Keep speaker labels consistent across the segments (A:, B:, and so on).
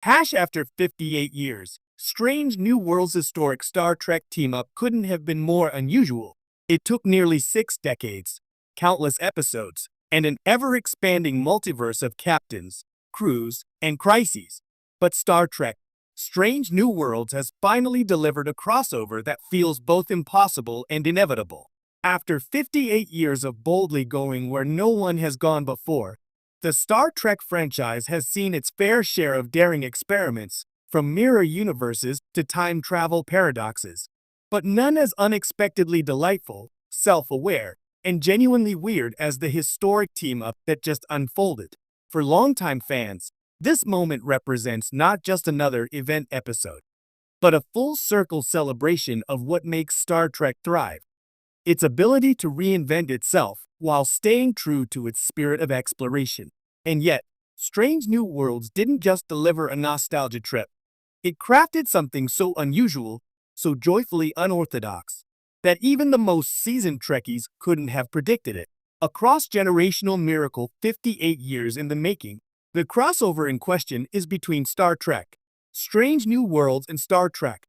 A: After 58 years, Strange New Worlds' historic Star Trek team-up couldn't have been more unusual. It took nearly 6 decades, countless episodes, and an ever-expanding multiverse of captains, crews, and crises. But Star Trek Strange New Worlds has finally delivered a crossover that feels both impossible and inevitable. After 58 years of boldly going where no one has gone before, the Star Trek franchise has seen its fair share of daring experiments, from mirror universes to time travel paradoxes, but none as unexpectedly delightful, self-aware, and genuinely weird as the historic team-up that just unfolded. For longtime fans, this moment represents not just another event episode, but a full-circle celebration of what makes Star Trek thrive: its ability to reinvent itself while staying true to its spirit of exploration. And yet, Strange New Worlds didn't just deliver a nostalgia trip. It crafted something so unusual, so joyfully unorthodox, that even the most seasoned Trekkies couldn't have predicted it. A cross-generational miracle 58 years in the making. The crossover in question is between Star Trek Strange New Worlds and Star Trek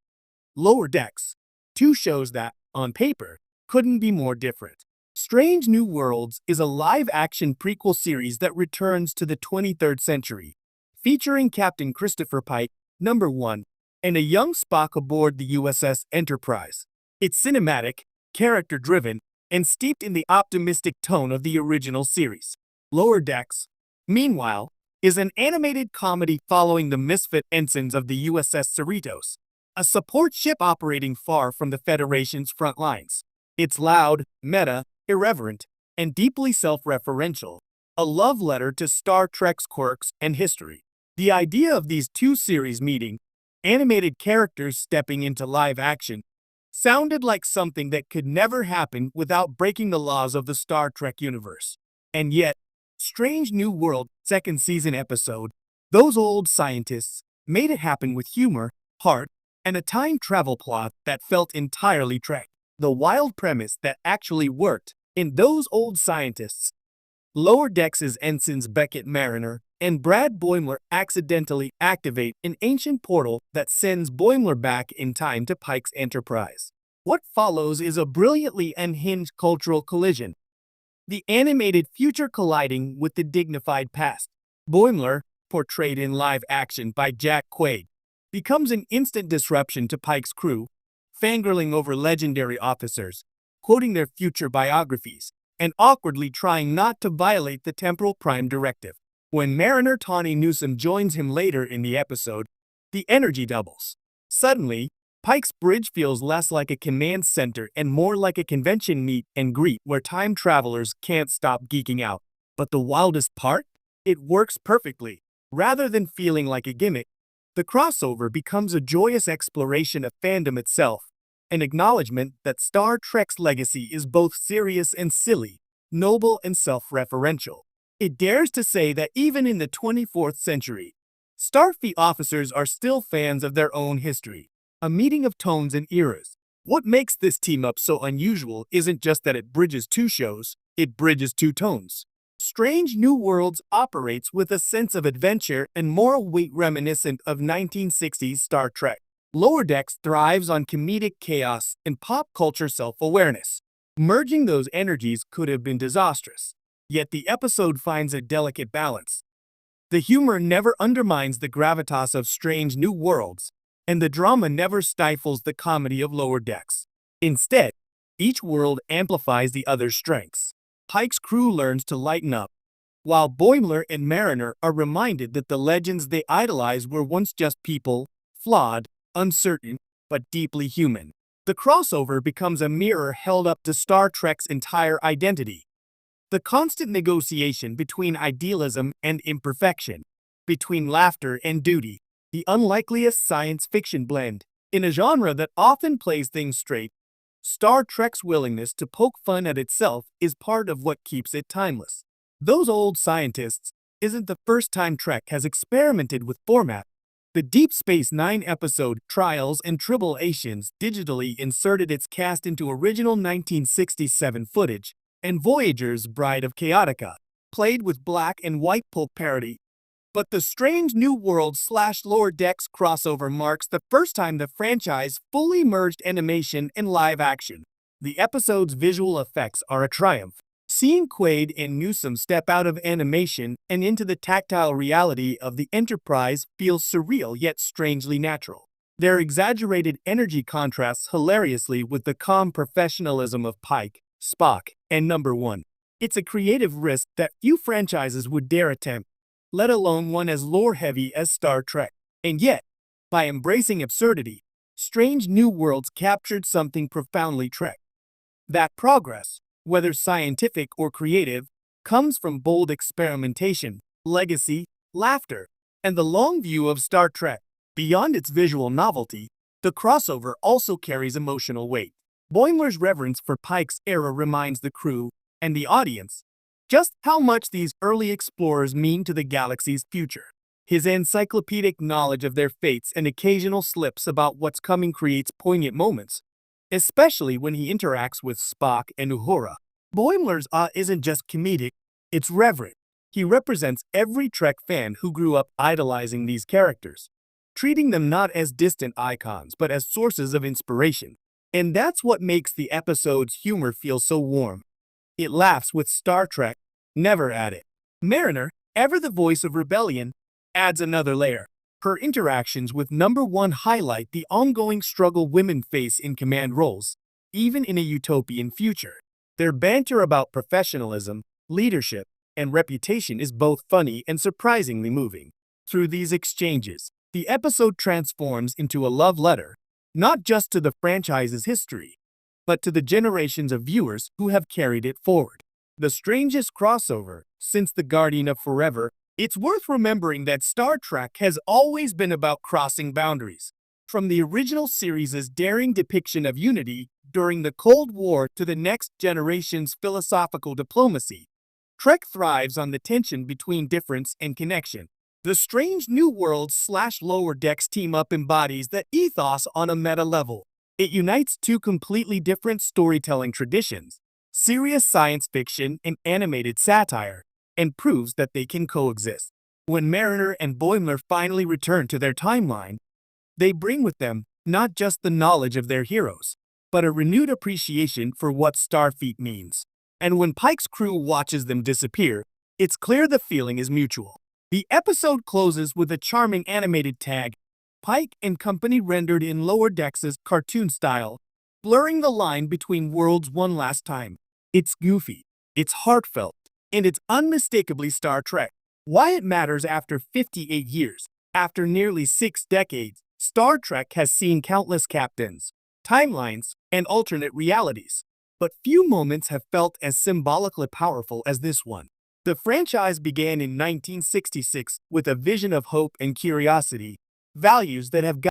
A: Lower Decks, two shows that, on paper, couldn't be more different. Strange New Worlds is a live-action prequel series that returns to the 23rd century, featuring Captain Christopher Pike, Number 1, and a young Spock aboard the USS Enterprise. It's cinematic, character-driven, and steeped in the optimistic tone of the original series. Lower Decks, meanwhile, is an animated comedy following the misfit ensigns of the USS Cerritos, a support ship operating far from the Federation's front lines. It's loud, meta, irreverent, and deeply self-referential, a love letter to Star Trek's quirks and history. The idea of these two series meeting, animated characters stepping into live action, sounded like something that could never happen without breaking the laws of the Star Trek universe. And yet, Strange New World second season episode, Those Old Scientists, made it happen with humor, heart, and a time travel plot that felt entirely Trek. The wild premise that actually worked in Those Old Scientists: Lower Decks' ensigns Beckett Mariner and Brad Boimler accidentally activate an ancient portal that sends Boimler back in time to Pike's Enterprise. What follows is a brilliantly unhinged cultural collision, the animated future colliding with the dignified past. Boimler, portrayed in live action by Jack Quaid, becomes an instant disruption to Pike's crew, fangirling over legendary officers, quoting their future biographies, and awkwardly trying not to violate the Temporal Prime Directive. When Mariner Tawny Newsome joins him later in the episode, the energy doubles. Suddenly, Pike's Bridge feels less like a command center and more like a convention meet and greet where time travelers can't stop geeking out. But the wildest part? It works perfectly. Rather than feeling like a gimmick, the crossover becomes a joyous exploration of fandom itself, an acknowledgement that Star Trek's legacy is both serious and silly, noble and self-referential. It dares to say that even in the 24th century, Starfleet officers are still fans of their own history, a meeting of tones and eras. What makes this team-up so unusual isn't just that it bridges two shows, it bridges two tones. Strange New Worlds operates with a sense of adventure and moral weight reminiscent of 1960s Star Trek. Lower Decks thrives on comedic chaos and pop culture self-awareness. Merging those energies could have been disastrous. Yet the episode finds a delicate balance. The humor never undermines the gravitas of Strange New Worlds, and the drama never stifles the comedy of Lower Decks. Instead, each world amplifies the other's strengths. Pike's crew learns to lighten up, while Boimler and Mariner are reminded that the legends they idolize were once just people, flawed, uncertain, but deeply human. The crossover becomes a mirror held up to Star Trek's entire identity. The constant negotiation between idealism and imperfection, between laughter and duty, the unlikeliest science fiction blend. In a genre that often plays things straight, Star Trek's willingness to poke fun at itself is part of what keeps it timeless. Those Old Scientists isn't the first time Trek has experimented with format. The Deep Space Nine episode Trials and Tribulations digitally inserted its cast into original 1967 footage, and Voyager's Bride of Chaotica played with black and white pulp parody But the Strange New Worlds/Lower Decks crossover marks the first time the franchise fully merged animation and live action. The episode's visual effects are a triumph. Seeing Quaid and Newsom step out of animation and into the tactile reality of the Enterprise feels surreal yet strangely natural. Their exaggerated energy contrasts hilariously with the calm professionalism of Pike, Spock, and Number One. It's a creative risk that few franchises would dare attempt, let alone one as lore-heavy as Star Trek. And yet, by embracing absurdity, Strange New Worlds captured something profoundly Trek. That progress, whether scientific or creative, comes from bold experimentation, legacy, laughter, and the long view of Star Trek. Beyond its visual novelty, the crossover also carries emotional weight. Boimler's reverence for Pike's era reminds the crew, and the audience, just how much these early explorers mean to the galaxy's future. His encyclopedic knowledge of their fates and occasional slips about what's coming creates poignant moments, especially when he interacts with Spock and Uhura. Boimler's awe isn't just comedic, it's reverent. He represents every Trek fan who grew up idolizing these characters, treating them not as distant icons but as sources of inspiration. And that's what makes the episode's humor feel so warm. It laughs with Star Trek, never at it. Mariner, ever the voice of rebellion, adds another layer. Her interactions with Number One highlight the ongoing struggle women face in command roles, even in a utopian future. Their banter about professionalism, leadership, and reputation is both funny and surprisingly moving. Through these exchanges, the episode transforms into a love letter, not just to the franchise's history, but to the generations of viewers who have carried it forward. The strangest crossover since The Guardian of Forever. It's worth remembering that Star Trek has always been about crossing boundaries. From the original series' daring depiction of unity during the Cold War to the next generation's philosophical diplomacy, Trek thrives on the tension between difference and connection. The Strange New Worlds/Lower Decks team-up embodies that ethos on a meta level. It unites two completely different storytelling traditions, serious science fiction and animated satire, and proves that they can coexist. When Mariner and Boimler finally return to their timeline, they bring with them not just the knowledge of their heroes, but a renewed appreciation for what Starfleet means. And when Pike's crew watches them disappear, it's clear the feeling is mutual. The episode closes with a charming animated tag, Pike and Company rendered in Lower Decks' cartoon style, blurring the line between worlds one last time. It's goofy, it's heartfelt, and it's unmistakably Star Trek. Why it matters after 58 years, after nearly 6 decades, Star Trek has seen countless captains, timelines, and alternate realities. But few moments have felt as symbolically powerful as this one. The franchise began in 1966 with a vision of hope and curiosity, values that have